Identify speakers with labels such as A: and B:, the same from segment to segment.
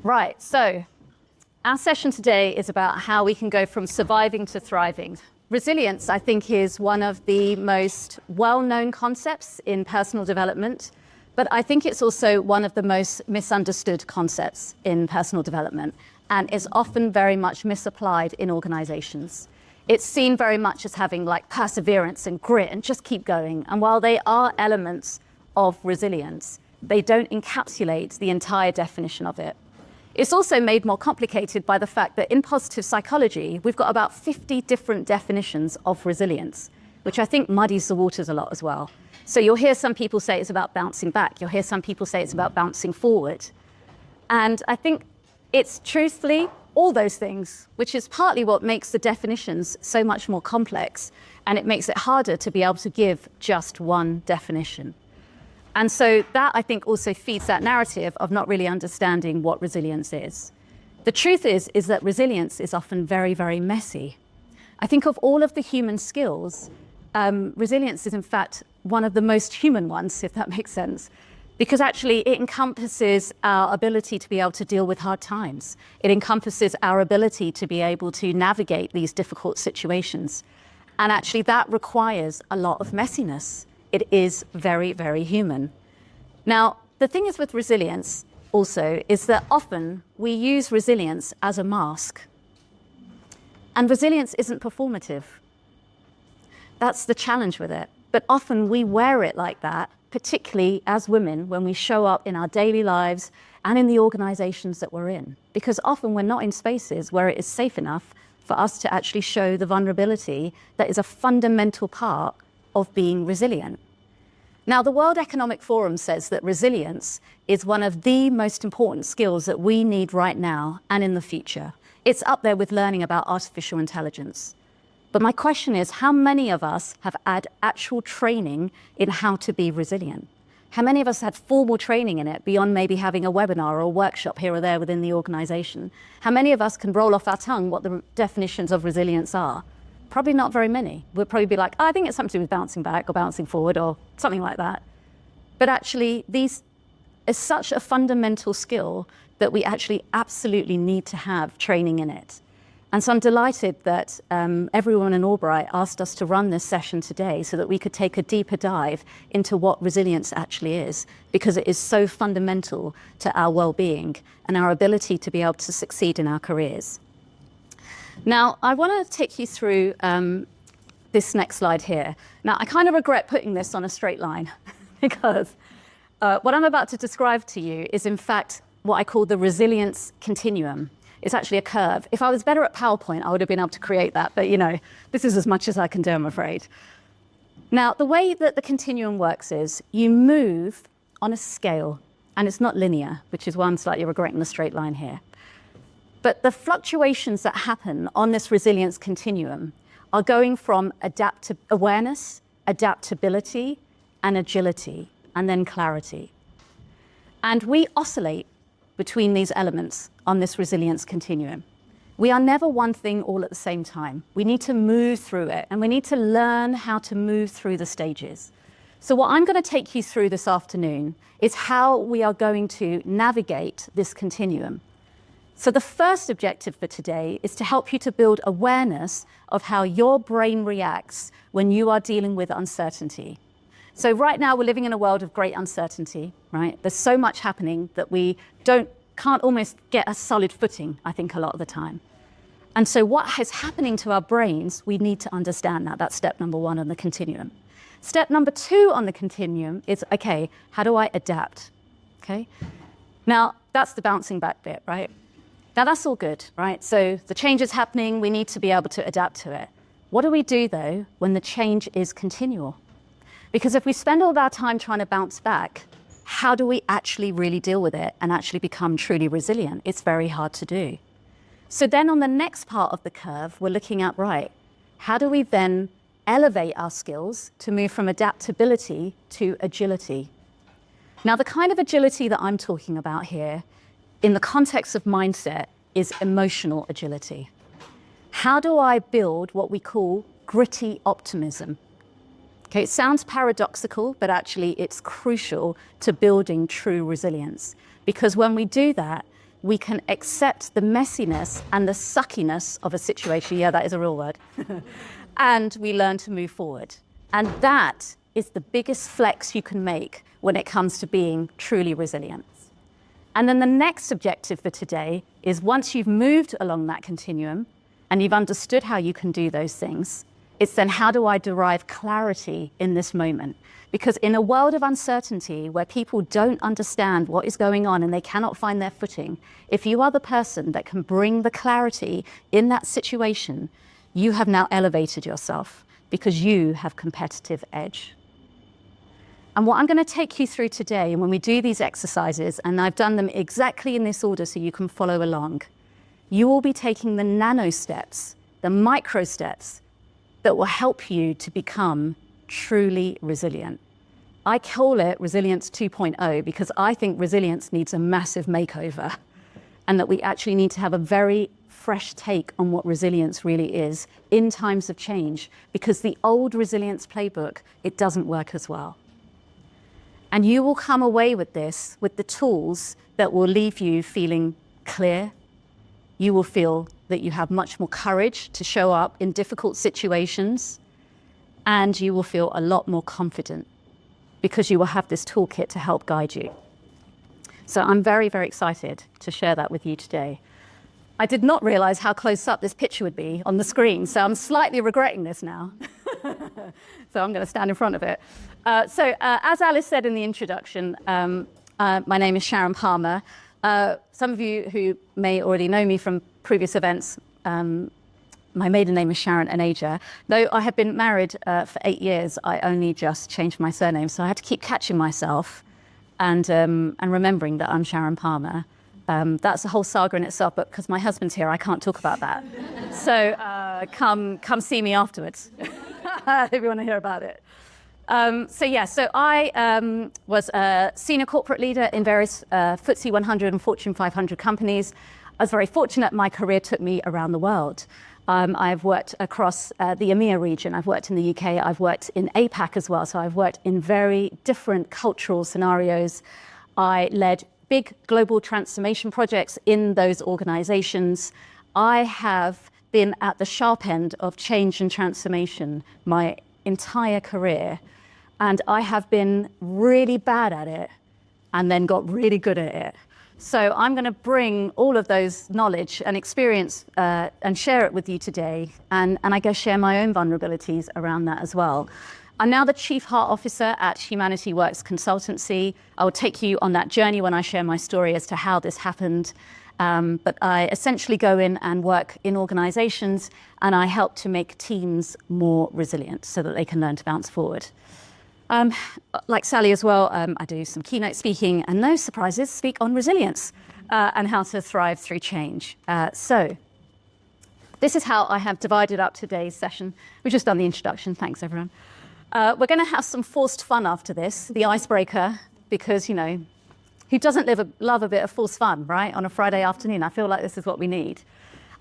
A: Right, so our session today is about how we can go from surviving to thriving. Resilience, I think, is one of the most well-known concepts in personal development, but I think it's also one of the most misunderstood concepts in personal development and is often very much misapplied in organizations. It's seen very much as having like perseverance and grit and just keep going. And while they are elements of resilience, they don't encapsulate the entire definition of it. It's also made more complicated by the fact that in positive psychology, we've got about 50 different definitions of resilience, which I think muddies the waters a lot as well. So you'll hear some people say it's about bouncing back. You'll hear some people say it's about bouncing forward. And I think it's truthfully all those things, which is partly what makes the definitions so much more complex, and it makes it harder to be able to give just one definition. And so that, I think, also feeds that narrative of not really understanding what resilience is. The truth is that resilience is often very, very messy. I think of all of the human skills, resilience is in fact one of the most human ones, if that makes sense, because actually it encompasses our ability to be able to deal with hard times. It encompasses our ability to be able to navigate these difficult situations. And actually that requires a lot of messiness. It is very, very human. Now, the thing is with resilience also is that often we use resilience as a mask. And resilience isn't performative. That's the challenge with it. But often we wear it like that, particularly as women, when we show up in our daily lives and in the organizations that we're in. Because often we're not in spaces where it is safe enough for us to actually show the vulnerability that is a fundamental part of being resilient. Now, the World Economic Forum says that resilience is one of the most important skills that we need right now and in the future. It's up there with learning about artificial intelligence. But my question is, how many of us have had actual training in how to be resilient? How many of us had formal training in it beyond maybe having a webinar or a workshop here or there within the organization? How many of us can roll off our tongue what the definitions of resilience are? Probably not very many. We'll probably be like, oh, I think it's something to do with bouncing back or bouncing forward or something like that. But actually, these is such a fundamental skill that we actually absolutely need to have training in it. And so I'm delighted that everyone in Albright asked us to run this session today so that we could take a deeper dive into what resilience actually is, because it is so fundamental to our well-being and our ability to be able to succeed in our careers. Now, I want to take you through this next slide here. Now, I kind of regret putting this on a straight line because what I'm about to describe to you is, in fact, what I call the resilience continuum. It's actually a curve. If I was better at PowerPoint, I would have been able to create that. But, you know, this is as much as I can do, I'm afraid. Now, the way that the continuum works is you move on a scale, and it's not linear, which is why I'm slightly regretting the straight line here. But the fluctuations that happen on this resilience continuum are going from awareness, adaptability, and agility, and then clarity. And we oscillate between these elements on this resilience continuum. We are never one thing all at the same time. We need to move through it, and we need to learn how to move through the stages. So what I'm going to take you through this afternoon is how we are going to navigate this continuum. So the first objective for today is to help you to build awareness of how your brain reacts when you are dealing with uncertainty. So right now we're living in a world of great uncertainty, right? There's so much happening that we can't almost get a solid footing, I think, a lot of the time. And so what is happening to our brains, we need to understand that. That's step number one on the continuum. Step number two on the continuum is, okay, how do I adapt? Okay. Now that's the bouncing back bit, right? Now that's all good, right? So the change is happening, we need to be able to adapt to it. What do we do though when the change is continual? Because if we spend all of our time trying to bounce back, how do we actually really deal with it and actually become truly resilient? It's very hard to do. So then on the next part of the curve, we're looking at, right, how do we then elevate our skills to move from adaptability to agility? Now, the kind of agility that I'm talking about here in the context of mindset is emotional agility. How do I build what we call gritty optimism? Okay, it sounds paradoxical, but actually it's crucial to building true resilience. Because when we do that, we can accept the messiness and the suckiness of a situation. Yeah, that is a real word. And we learn to move forward. And that is the biggest flex you can make when it comes to being truly resilient. And then the next objective for today is, once you've moved along that continuum and you've understood how you can do those things, it's then, how do I derive clarity in this moment? Because in a world of uncertainty where people don't understand what is going on and they cannot find their footing, if you are the person that can bring the clarity in that situation, you have now elevated yourself because you have competitive edge. And what I'm going to take you through today, and when we do these exercises, and I've done them exactly in this order so you can follow along, you will be taking the nano steps, the micro steps that will help you to become truly resilient. I call it Resilience 2.0 because I think resilience needs a massive makeover, and that we actually need to have a very fresh take on what resilience really is in times of change, because the old resilience playbook, it doesn't work as well. And you will come away with this, with the tools that will leave you feeling clear. You will feel that you have much more courage to show up in difficult situations, and you will feel a lot more confident because you will have this toolkit to help guide you. So I'm very, very excited to share that with you today. I did not realize how close up this picture would be on the screen, so I'm slightly regretting this now. So I'm going to stand in front of it. As Alice said in the introduction, my name is Sharon Parmar. Some of you who may already know me from previous events, my maiden name is Sharon Aneja. Though I have been married for 8 years, I only just changed my surname, so I had to keep catching myself and remembering that I'm Sharon Parmar. That's a whole saga in itself, but because my husband's here, I can't talk about that. So come see me afterwards if you want to hear about it. So I was a senior corporate leader in various FTSE 100 and Fortune 500 companies. I was very fortunate. My career took me around the world. I've worked across the EMEA region. I've worked in the UK. I've worked in APAC as well. So I've worked in very different cultural scenarios. I led big global transformation projects in those organizations. I have been at the sharp end of change and transformation my entire career. And I have been really bad at it and then got really good at it. So I'm going to bring all of those knowledge and experience and share it with you today. And I guess share my own vulnerabilities around that as well. I'm now the Chief Heart Officer at Humanity Works Consultancy. I will take you on that journey when I share my story as to how this happened. But I essentially go in and work in organizations, and I help to make teams more resilient so that they can learn to bounce forward. Like Sally as well, I do some keynote speaking, and no surprises, speak on resilience and how to thrive through change. So this is how I have divided up today's session. We've just done the introduction. Thanks, everyone. We're going to have some forced fun after this, the icebreaker, because, you know, who doesn't love a bit of forced fun, right, on a Friday afternoon? I feel like this is what we need.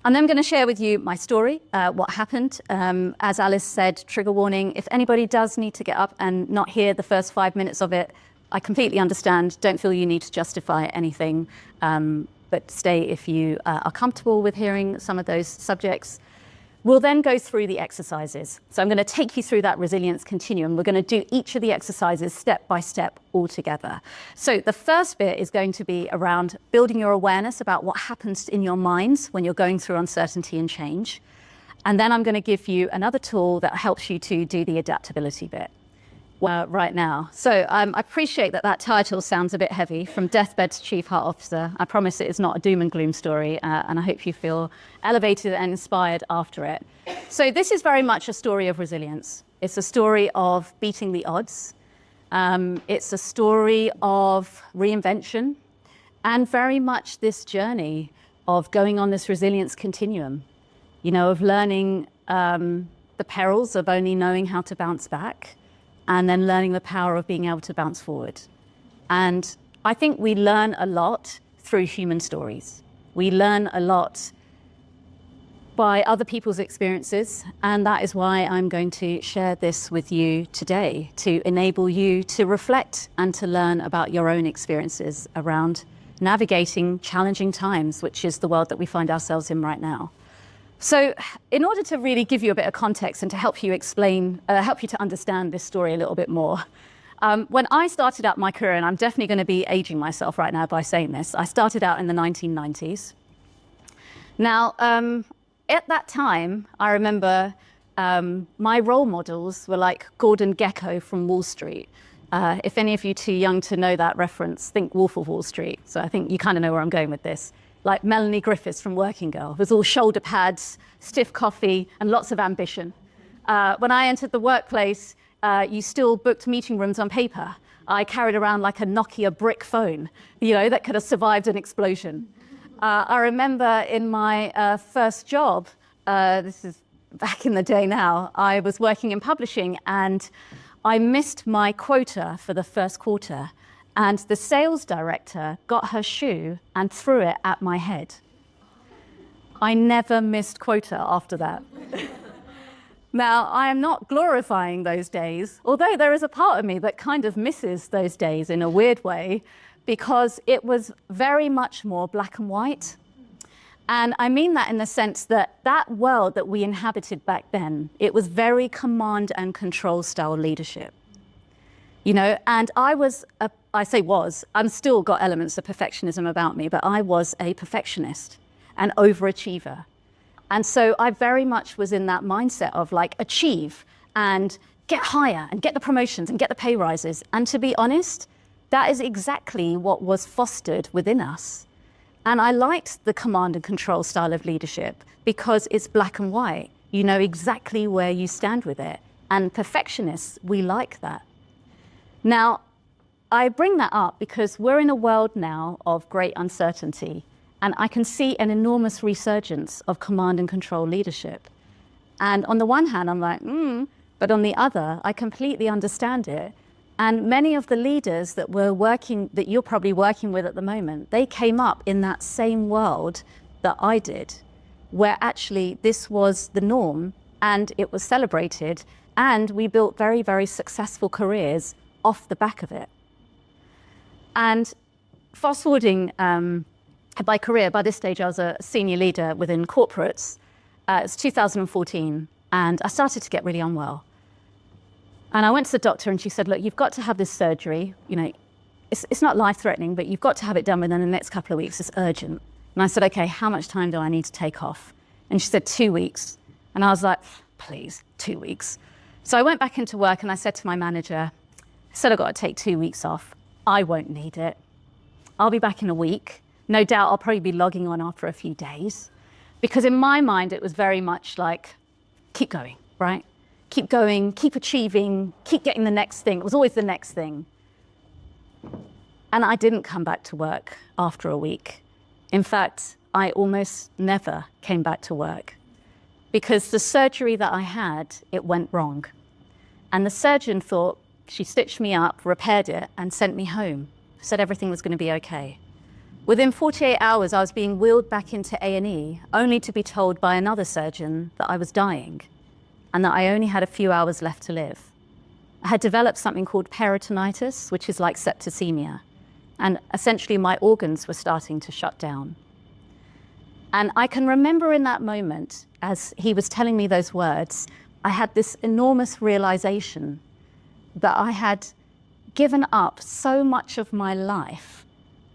A: And then I'm going to share with you my story, what happened. As Alice said, trigger warning, if anybody does need to get up and not hear the first 5 minutes of it, I completely understand. Don't feel you need to justify anything, but stay if you are comfortable with hearing some of those subjects. We'll then go through the exercises. So I'm going to take you through that resilience continuum. We're going to do each of the exercises step by step all together. So the first bit is going to be around building your awareness about what happens in your minds when you're going through uncertainty and change. And then I'm going to give you another tool that helps you to do the adaptability bit right now. So I appreciate that title sounds a bit heavy, From Deathbed to Chief Heart Officer. I promise it is not a doom and gloom story, and I hope you feel elevated and inspired after it. So this is very much a story of resilience. It's a story of beating the odds. It's a story of reinvention, and very much this journey of going on this resilience continuum, you know, of learning the perils of only knowing how to bounce back, and then learning the power of being able to bounce forward. And I think we learn a lot through human stories. We learn a lot by other people's experiences, and that is why I'm going to share this with you today, to enable you to reflect and to learn about your own experiences around navigating challenging times, which is the world that we find ourselves in right now. So in order to really give you a bit of context and to help you help you to understand this story a little bit more, when I started out my career, and I'm definitely going to be aging myself right now by saying this, I started out in the 1990s. Now, at that time, I remember my role models were like Gordon Gekko from Wall Street. If any of you too young to know that reference, think Wolf of Wall Street. So I think you kind of know where I'm going with this. Like Melanie Griffiths from Working Girl. It was all shoulder pads, stiff coffee, and lots of ambition. When I entered the workplace, you still booked meeting rooms on paper. I carried around like a Nokia brick phone, that could have survived an explosion. I remember in my first job, this is back in the day now, I was working in publishing and I missed my quota for the first quarter. And the sales director got her shoe and threw it at my head. I never missed quota after that. Now, I am not glorifying those days, although there is a part of me that kind of misses those days in a weird way, because it was very much more black and white. And I mean that in the sense that that world that we inhabited back then, it was very command and control style leadership. And I'm still got elements of perfectionism about me, but I was a perfectionist, an overachiever. And so I very much was in that mindset of like achieve and get higher and get the promotions and get the pay rises. And to be honest, that is exactly what was fostered within us. And I liked the command and control style of leadership because it's black and white. You know exactly where you stand with it. And perfectionists, we like that. Now, I bring that up because we're in a world now of great uncertainty, and I can see an enormous resurgence of command and control leadership. And on the one hand, I'm like, but on the other, I completely understand it. And many of the leaders that you're probably working with at the moment, they came up in that same world that I did, where actually this was the norm and it was celebrated, and we built very, very successful careers off the back of it. And fast forwarding my career, by this stage I was a senior leader within corporates. It's 2014, and I started to get really unwell. And I went to the doctor and she said, look, you've got to have this surgery. It's not life-threatening, but you've got to have it done within the next couple of weeks. It's urgent. And I said, okay, how much time do I need to take off? And she said, 2 weeks. And I was like, please, 2 weeks. So I went back into work and I said to my manager, I said, I've got to take 2 weeks off. I won't need it. I'll be back in a week. No doubt I'll probably be logging on after a few days. Because in my mind, it was very much like, keep going, right? Keep going, keep achieving, keep getting the next thing. It was always the next thing. And I didn't come back to work after a week. In fact, I almost never came back to work because the surgery that I had, it went wrong. And the surgeon thought, she stitched me up, repaired it, and sent me home. Said everything was going to be okay. Within 48 hours, I was being wheeled back into A&E, only to be told by another surgeon that I was dying and that I only had a few hours left to live. I had developed something called peritonitis, which is like septicemia. And essentially, my organs were starting to shut down. And I can remember in that moment, as he was telling me those words, I had this enormous realization that I had given up so much of my life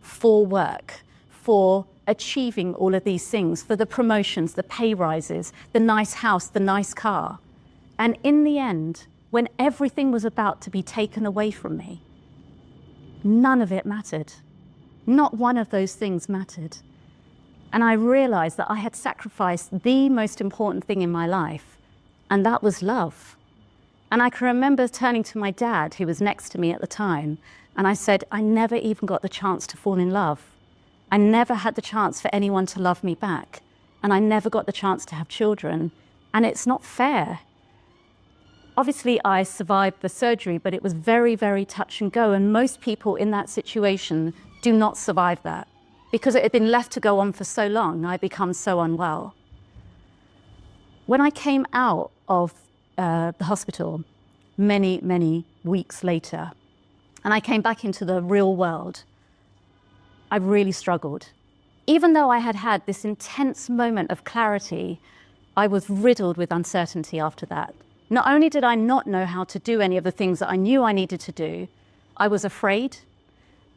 A: for work, for achieving all of these things, for the promotions, the pay rises, the nice house, the nice car. And in the end, when everything was about to be taken away from me, none of it mattered. Not one of those things mattered. And I realized that I had sacrificed the most important thing in my life, and that was love. And I can remember turning to my dad, who was next to me at the time, and I said, I never even got the chance to fall in love. I never had the chance for anyone to love me back, and I never got the chance to have children, and it's not fair. Obviously, I survived the surgery, but it was very, very touch and go, and most people in that situation do not survive that because it had been left to go on for so long. I'd become so unwell. When I came out of the hospital many, many weeks later, and I came back into the real world, I really struggled. Even though I had had this intense moment of clarity, I was riddled with uncertainty after that. Not only did I not know how to do any of the things that I knew I needed to do, I was afraid.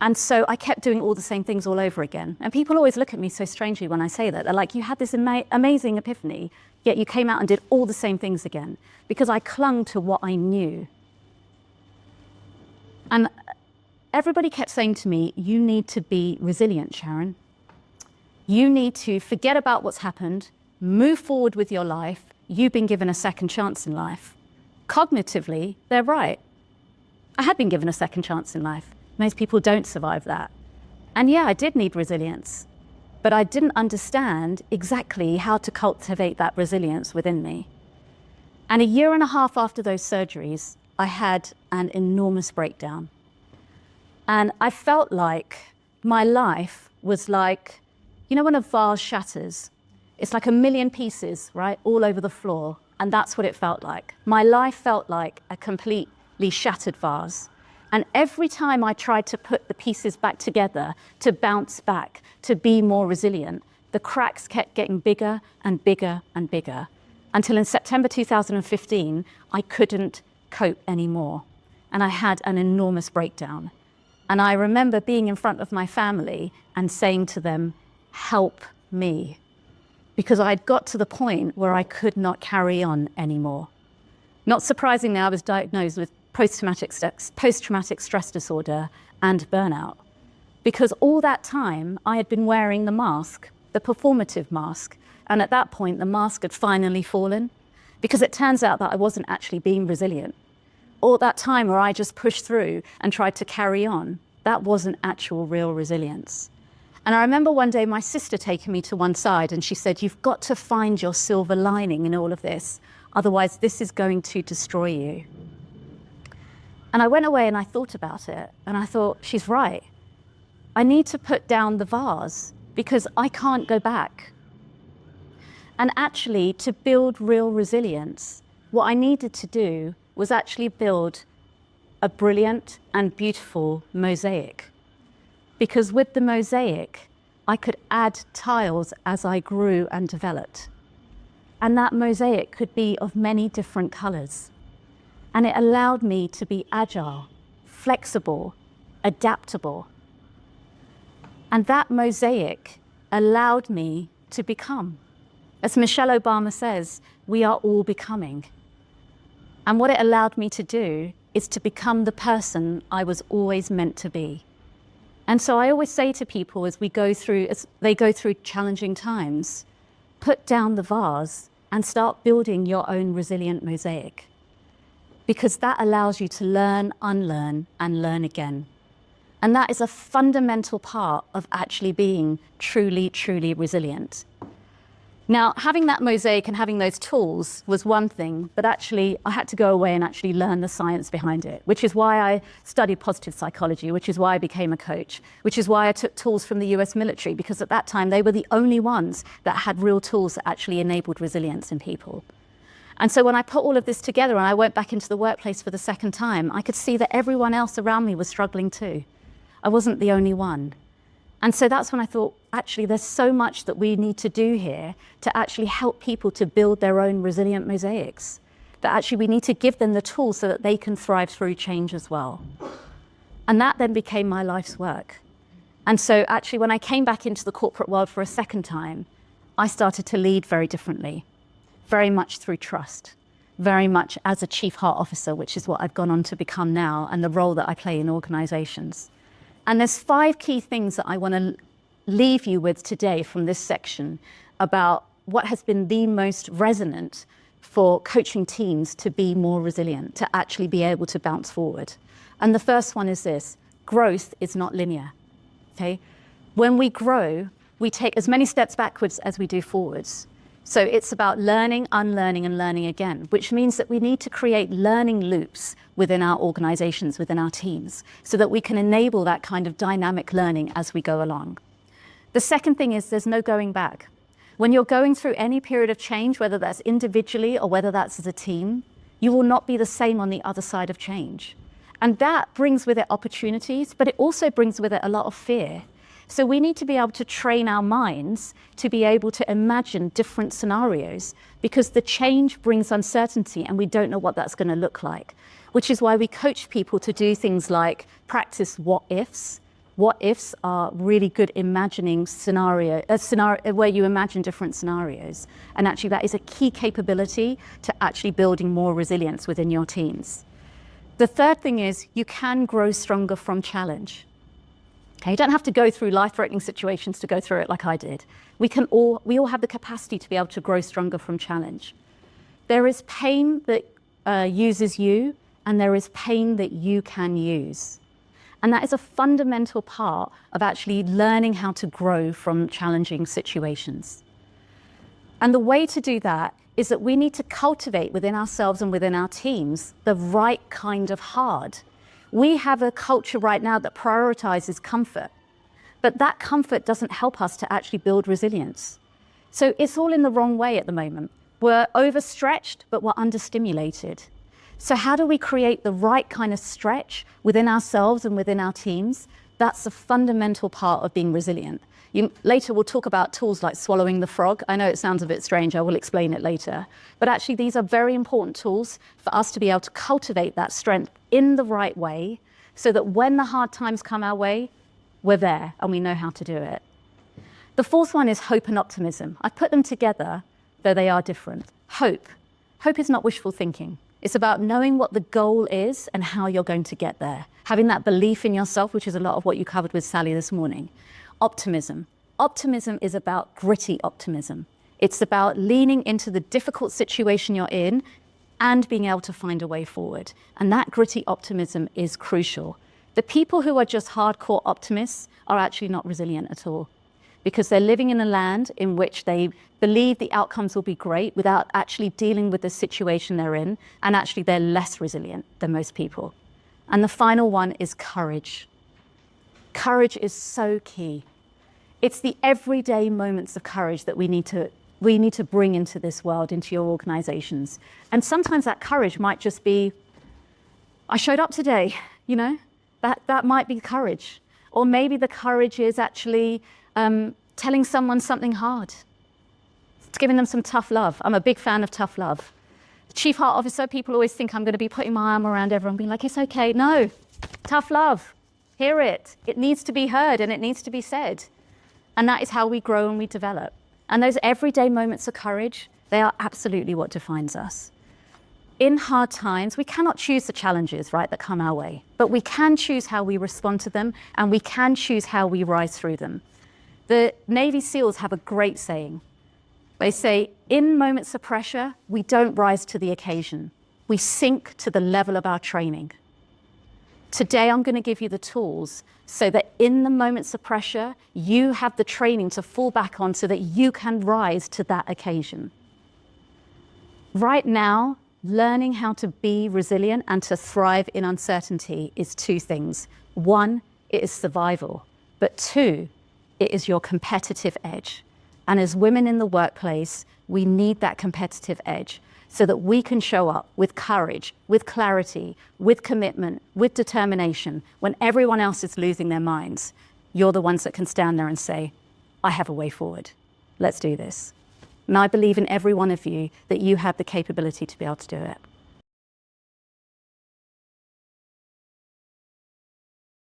A: And so I kept doing all the same things all over again. And people always look at me so strangely when I say that. They're like, you had this amazing epiphany, yet you came out and did all the same things again, because I clung to what I knew. And everybody kept saying to me, you need to be resilient, Sharon. You need to forget about what's happened, move forward with your life. You've been given a second chance in life. Cognitively, they're right. I had been given a second chance in life. Most people don't survive that. And yeah, I did need resilience, but I didn't understand exactly how to cultivate that resilience within me. And 1.5 years after those surgeries, I had an enormous breakdown. And I felt like my life was like, you know, when a vase shatters, it's like 1,000,000 pieces, right, all over the floor. And that's what it felt like. My life felt like a completely shattered vase. And every time I tried to put the pieces back together, to bounce back, to be more resilient, the cracks kept getting bigger and bigger and bigger, until in September 2015, I couldn't cope anymore. And I had an enormous breakdown. And I remember being in front of my family and saying to them, help me. Because I'd got to the point where I could not carry on anymore. Not surprisingly, I was diagnosed with post-traumatic stress disorder and burnout. Because all that time, I had been wearing the mask, the performative mask. And at that point, the mask had finally fallen. Because it turns out that I wasn't actually being resilient. All that time where I just pushed through and tried to carry on, that wasn't actual real resilience. And I remember one day my sister taking me to one side and she said, you've got to find your silver lining in all of this. Otherwise, this is going to destroy you. And I went away and I thought about it. And I thought, she's right. I need to put down the vase because I can't go back. And actually, to build real resilience, what I needed to do was actually build a brilliant and beautiful mosaic. Because with the mosaic, I could add tiles as I grew and developed. And that mosaic could be of many different colors. And it allowed me to be agile, flexible, adaptable. And that mosaic allowed me to become. As Michelle Obama says, we are all becoming. And what it allowed me to do is to become the person I was always meant to be. And so I always say to people as they go through challenging times, put down the vase and start building your own resilient mosaic. Because that allows you to learn, unlearn, and learn again. And that is a fundamental part of actually being truly, truly resilient. Now, having that mosaic and having those tools was one thing, but actually I had to go away and actually learn the science behind it, which is why I studied positive psychology, which is why I became a coach, which is why I took tools from the US military, because at that time they were the only ones that had real tools that actually enabled resilience in people. And so when I put all of this together and I went back into the workplace for the second time, I could see that everyone else around me was struggling too. I wasn't the only one. And so that's when I thought, actually, there's so much that we need to do here to actually help people to build their own resilient mosaics. That actually we need to give them the tools so that they can thrive through change as well. And that then became my life's work. And so actually, when I came back into the corporate world for a second time, I started to lead very differently, very much through trust, very much as a chief heart officer, which is what I've gone on to become now, and the role that I play in organizations. And there's 5 key things that I want to leave you with today from this section about what has been the most resonant for coaching teams to be more resilient, to actually be able to bounce forward. And the first one is this: growth is not linear, okay? When we grow, we take as many steps backwards as we do forwards. So it's about learning, unlearning, and learning again, which means that we need to create learning loops within our organizations, within our teams, so that we can enable that kind of dynamic learning as we go along. The second thing is there's no going back. When you're going through any period of change, whether that's individually or whether that's as a team, you will not be the same on the other side of change. And that brings with it opportunities, but it also brings with it a lot of fear. So we need to be able to train our minds to be able to imagine different scenarios, because the change brings uncertainty and we don't know what that's going to look like, which is why we coach people to do things like practice what ifs. What ifs are really good imagining a scenario where you imagine different scenarios. And actually that is a key capability to actually building more resilience within your teams. The third thing is you can grow stronger from challenge. Okay, you don't have to go through life-threatening situations to go through it like I did. We all have the capacity to be able to grow stronger from challenge. There is pain that uses you, and there is pain that you can use. And that is a fundamental part of actually learning how to grow from challenging situations. And the way to do that is that we need to cultivate within ourselves and within our teams the right kind of hard. We have a culture right now that prioritizes comfort, but that comfort doesn't help us to actually build resilience. So it's all in the wrong way at the moment. We're overstretched, but we're understimulated. So how do we create the right kind of stretch within ourselves and within our teams? That's a fundamental part of being resilient. Later we'll talk about tools like swallowing the frog. I know it sounds a bit strange, I will explain it later. But actually these are very important tools for us to be able to cultivate that strength in the right way, so that when the hard times come our way, we're there and we know how to do it. The fourth one is hope and optimism. I put them together, though they are different. Hope. Hope is not wishful thinking. It's about knowing what the goal is and how you're going to get there. Having that belief in yourself, which is a lot of what you covered with Sally this morning. Optimism. Optimism is about gritty optimism. It's about leaning into the difficult situation you're in and being able to find a way forward. And that gritty optimism is crucial. The people who are just hardcore optimists are actually not resilient at all, because they're living in a land in which they believe the outcomes will be great without actually dealing with the situation they're in, and actually they're less resilient than most people. And the final one is courage. Courage is so key. It's the everyday moments of courage that we need to bring into this world, into your organizations. And sometimes that courage might just be, I showed up today, that might be courage. Or maybe the courage is actually telling someone something hard. It's giving them some tough love. I'm a big fan of tough love. Chief Heart Officer, people always think I'm going to be putting my arm around everyone, being like, it's okay. No, tough love. Hear it. It needs to be heard and it needs to be said. And that is how we grow and we develop. And those everyday moments of courage, they are absolutely what defines us. In hard times, we cannot choose the challenges, right, that come our way, but we can choose how we respond to them, and we can choose how we rise through them. The Navy SEALs have a great saying. They say, in moments of pressure, we don't rise to the occasion. We sink to the level of our training. Today, I'm going to give you the tools so that in the moments of pressure, you have the training to fall back on so that you can rise to that occasion. Right now, learning how to be resilient and to thrive in uncertainty is two things. One, it is survival, but two, it is your competitive edge. And as women in the workplace, we need that competitive edge so that we can show up with courage, with clarity, with commitment, with determination. When everyone else is losing their minds, you're the ones that can stand there and say, I have a way forward. Let's do this. And I believe in every one of you that you have the capability to be able to do it.